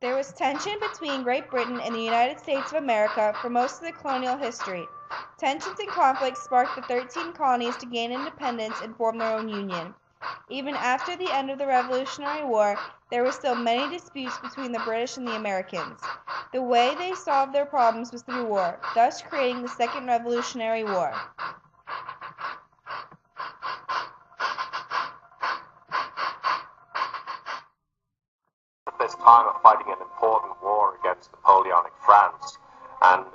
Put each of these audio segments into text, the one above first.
There was tension between Great Britain and the United States of America for most of the colonial history. Tensions and conflicts sparked the 13 colonies to gain independence and form their own union. Even after the end of the Revolutionary War, there were still many disputes between the British and the Americans. The way they solved their problems was through war, thus creating the Second Revolutionary War. At this time of fighting an important war against Napoleonic France, and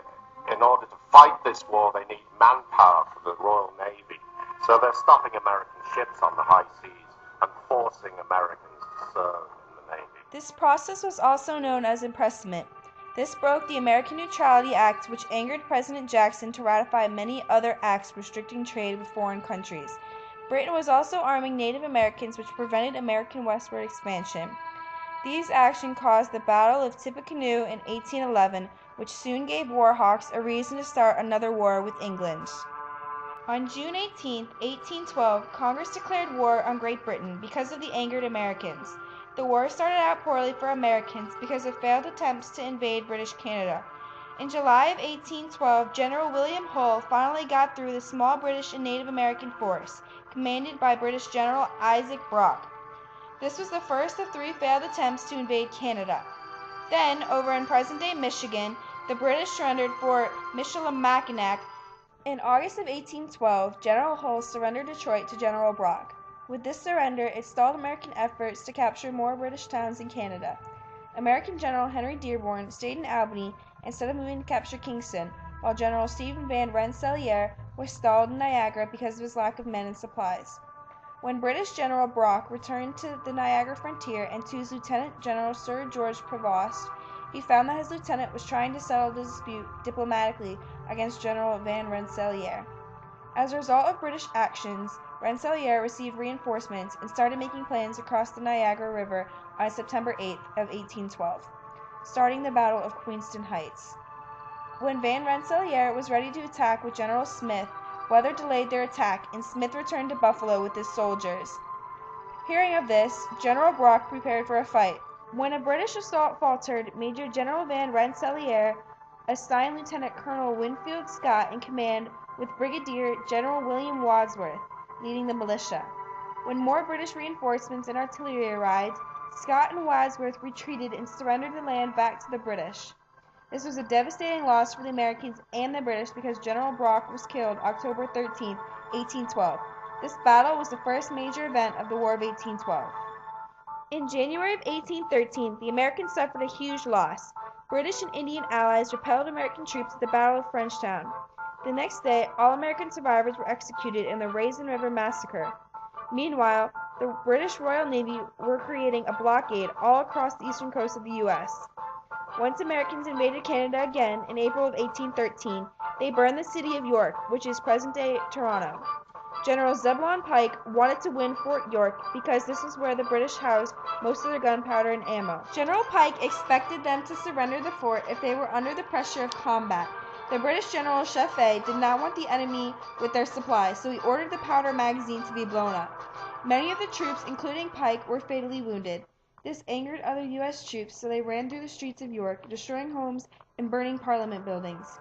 in order to fight this war they need manpower for the Royal Navy, so they're stopping American ships on the high seas and forcing Americans to serve in the Navy. This process was also known as impressment. This broke the American Neutrality Act, which angered President Jackson to ratify many other acts restricting trade with foreign countries. Britain was also arming Native Americans, which prevented American westward expansion. These actions caused the Battle of Tippecanoe in 1811, which soon gave Warhawks a reason to start another war with England. On June 18, 1812, Congress declared war on Great Britain because of the angered Americans. The war started out poorly for Americans because of failed attempts to invade British Canada. In July of 1812, General William Hull finally got through the small British and Native American force, commanded by British General Isaac Brock. This was the first of 3 failed attempts to invade Canada. Then, over in present-day Michigan, the British surrendered Fort Michilimackinac. In August of 1812, General Hull surrendered Detroit to General Brock. With this surrender, it stalled American efforts to capture more British towns in Canada. American General Henry Dearborn stayed in Albany instead of moving to capture Kingston, while General Stephen Van Rensselaer was stalled in Niagara because of his lack of men and supplies. When British General Brock returned to the Niagara frontier and to his Lieutenant General Sir George Prevost, he found that his lieutenant was trying to settle the dispute diplomatically against General Van Rensselaer. As a result of British actions, Rensselaer received reinforcements and started making plans across the Niagara River on September 8th of 1812, starting the Battle of Queenston Heights. When Van Rensselaer was ready to attack with General Smith, weather delayed their attack, and Smith returned to Buffalo with his soldiers. Hearing of this, General Brock prepared for a fight. When a British assault faltered, Major General Van Rensselaer assigned Lieutenant Colonel Winfield Scott in command, with Brigadier General William Wadsworth leading the militia. When more British reinforcements and artillery arrived, Scott and Wadsworth retreated and surrendered the land back to the British. This was a devastating loss for the Americans and the British because General Brock was killed October 13, 1812. This battle was the first major event of the War of 1812. In January of 1813, the Americans suffered a huge loss. British and Indian allies repelled American troops at the Battle of Frenchtown. The next day, all American survivors were executed in the Raisin River Massacre. Meanwhile, the British Royal Navy were creating a blockade all across the eastern coast of the U.S. Once Americans invaded Canada again in April of 1813, they burned the city of York, which is present-day Toronto. General Zebulon Pike wanted to win Fort York because this was where the British housed most of their gunpowder and ammo. General Pike expected them to surrender the fort if they were under the pressure of combat. The British General Chaffee did not want the enemy with their supplies, so he ordered the powder magazine to be blown up. Many of the troops, including Pike, were fatally wounded. This angered other U.S. troops, so they ran through the streets of York, destroying homes and burning Parliament buildings.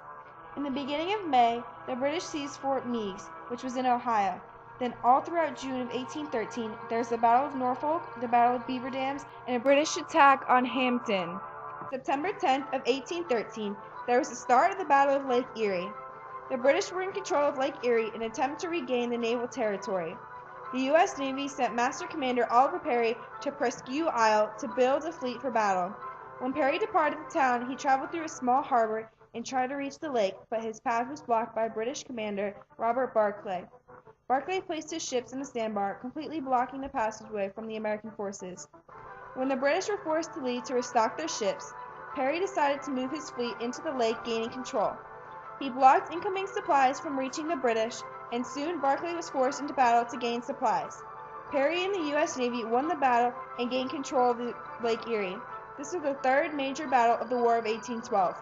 In the beginning of May, the British seized Fort Meigs, which was in Ohio. Then all throughout June of 1813, there was the Battle of Norfolk, the Battle of Beaver Dams, and a British attack on Hampton. September 10th of 1813, there was the start of the Battle of Lake Erie. The British were in control of Lake Erie in an attempt to regain the naval territory. The U.S. Navy sent Master Commander Oliver Perry to Presque Isle to build a fleet for battle. When Perry departed the town, he traveled through a small harbor and tried to reach the lake, but his path was blocked by British Commander Robert Barclay. Barclay placed his ships in a sandbar, completely blocking the passageway from the American forces. When the British were forced to leave to restock their ships, Perry decided to move his fleet into the lake, gaining control. He blocked incoming supplies from reaching the British, and soon Barclay was forced into battle to gain supplies. Perry and the U.S. Navy won the battle and gained control of the Lake Erie. This was the third major battle of the War of 1812.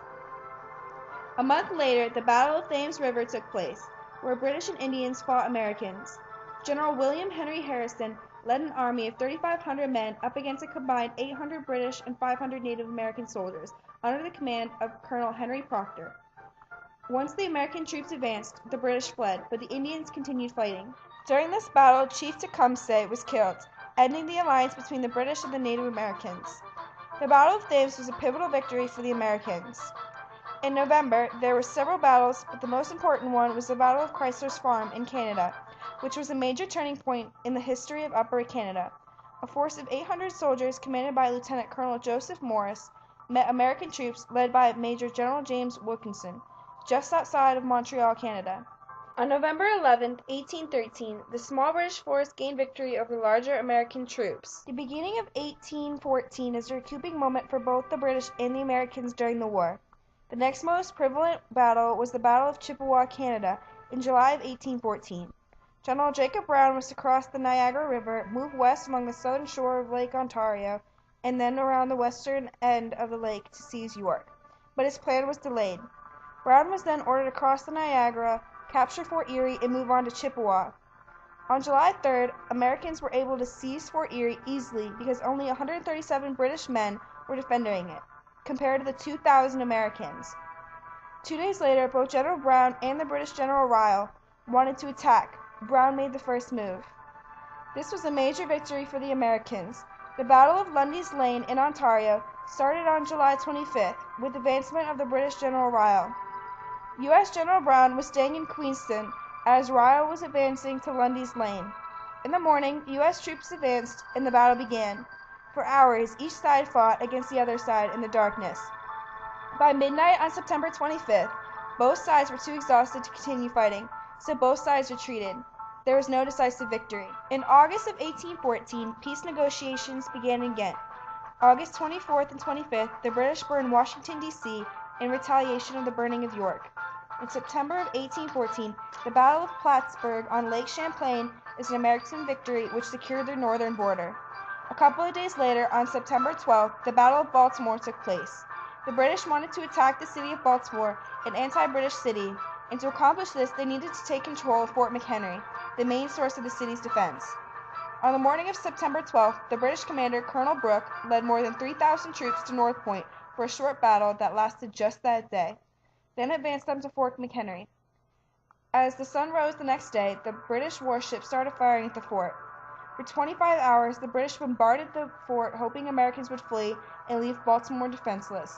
A month later, the Battle of Thames River took place, where British and Indians fought Americans. General William Henry Harrison led an army of 3,500 men up against a combined 800 British and 500 Native American soldiers under the command of Colonel Henry Proctor. Once the American troops advanced, the British fled, but the Indians continued fighting. During this battle, Chief Tecumseh was killed, ending the alliance between the British and the Native Americans. The Battle of Thames was a pivotal victory for the Americans. In November, there were several battles, but the most important one was the Battle of Chrysler's Farm in Canada, which was a major turning point in the history of Upper Canada. A force of 800 soldiers commanded by Lieutenant Colonel Joseph Morris met American troops led by Major General James Wilkinson, just outside of Montreal, Canada. On November 11, 1813, the small British force gained victory over the larger American troops. The beginning of 1814 is a recouping moment for both the British and the Americans during the war. The next most prevalent battle was the Battle of Chippewa, Canada, in July of 1814. General Jacob Brown was to cross the Niagara River, move west along the southern shore of Lake Ontario, and then around the western end of the lake to seize York. But his plan was delayed. Brown was then ordered to cross the Niagara, capture Fort Erie, and move on to Chippewa. On July 3rd, Americans were able to seize Fort Erie easily because only 137 British men were defending it, compared to the 2,000 Americans. 2 days later, both General Brown and the British General Riall wanted to attack. Brown made the first move. This was a major victory for the Americans. The Battle of Lundy's Lane in Ontario started on July 25th with the advancement of the British General Riall. U.S. General Brown was staying in Queenston as Riall was advancing to Lundy's Lane. In the morning, U.S. troops advanced and the battle began. For hours, each side fought against the other side in the darkness. By midnight on September 25th, both sides were too exhausted to continue fighting, so both sides retreated. There was no decisive victory. In August of 1814, peace negotiations began in Ghent. August 24th and 25th, the British burned Washington, D.C. in retaliation of the burning of York. In September of 1814, the Battle of Plattsburgh on Lake Champlain is an American victory which secured their northern border. A couple of days later, on September 12th, the Battle of Baltimore took place. The British wanted to attack the city of Baltimore, an anti-British city, and to accomplish this, they needed to take control of Fort McHenry, the main source of the city's defense. On the morning of September 12th, the British commander, Colonel Brooke, led more than 3,000 troops to North Point for a short battle that lasted just that day, then advanced them to Fort McHenry. As the sun rose the next day, the British warships started firing at the fort. For 25 hours, the British bombarded the fort, hoping Americans would flee and leave Baltimore defenseless.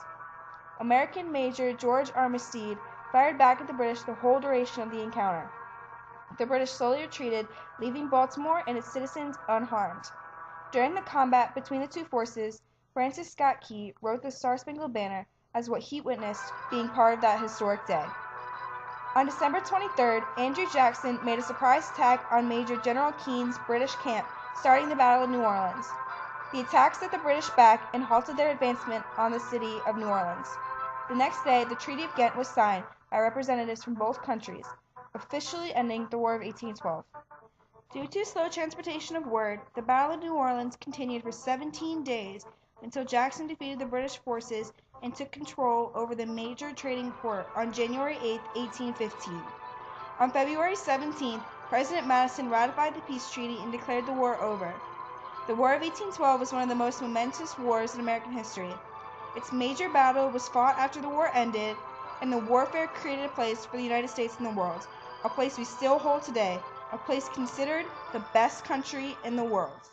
American Major George Armistead fired back at the British the whole duration of the encounter. The British slowly retreated, leaving Baltimore and its citizens unharmed. During the combat between the two forces, Francis Scott Key wrote the Star-Spangled Banner as what he witnessed, being part of that historic day. On December 23rd, Andrew Jackson made a surprise attack on Major General Keene's British camp, starting the Battle of New Orleans. The attack set the British back and halted their advancement on the city of New Orleans. The next day, the Treaty of Ghent was signed by representatives from both countries, officially ending the War of 1812. Due to slow transportation of word, the Battle of New Orleans continued for 17 days until Jackson defeated the British forces and took control over the major trading port on January 8, 1815. On February 17, President Madison ratified the peace treaty and declared the war over. The War of 1812 was one of the most momentous wars in American history. Its major battle was fought after the war ended, and the warfare created a place for the United States in the world, a place we still hold today, a place considered the best country in the world.